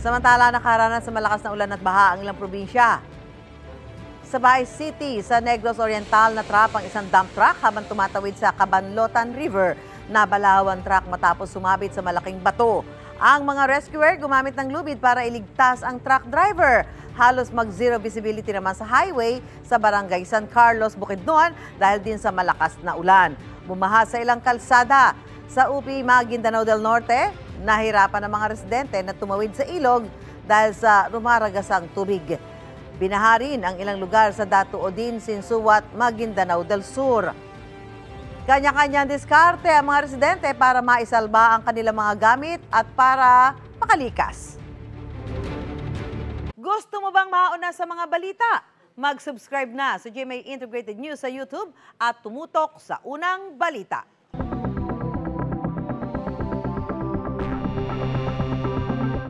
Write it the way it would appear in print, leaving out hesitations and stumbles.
Samantala, nakaranas sa malakas na ulan at baha ang ilang probinsya. Sa Baay City, sa Negros Oriental, natrap ang isang dump truck habang tumatawid sa Cabanlotan River. Nabalaw ang truck matapos sumabit sa malaking bato. Ang mga rescuer gumamit ng lubid para iligtas ang truck driver. Halos mag-zero visibility naman sa highway sa barangay San Carlos, Bukidnon dahil din sa malakas na ulan. Bumaha sa ilang kalsada. Sa UP Maguindanao del Norte, nahirapan ang mga residente na tumawid sa ilog dahil sa rumaragasang tubig. Binaha rin ang ilang lugar sa Datu Odin, Sinsuat, Maguindanao del Sur. Kanya-kanyang diskarte ang mga residente para maisalba ang kanilang mga gamit at para makalikas. Gusto mo bang mauna sa mga balita? Mag-subscribe na sa GMA Integrated News sa YouTube at tumutok sa unang balita.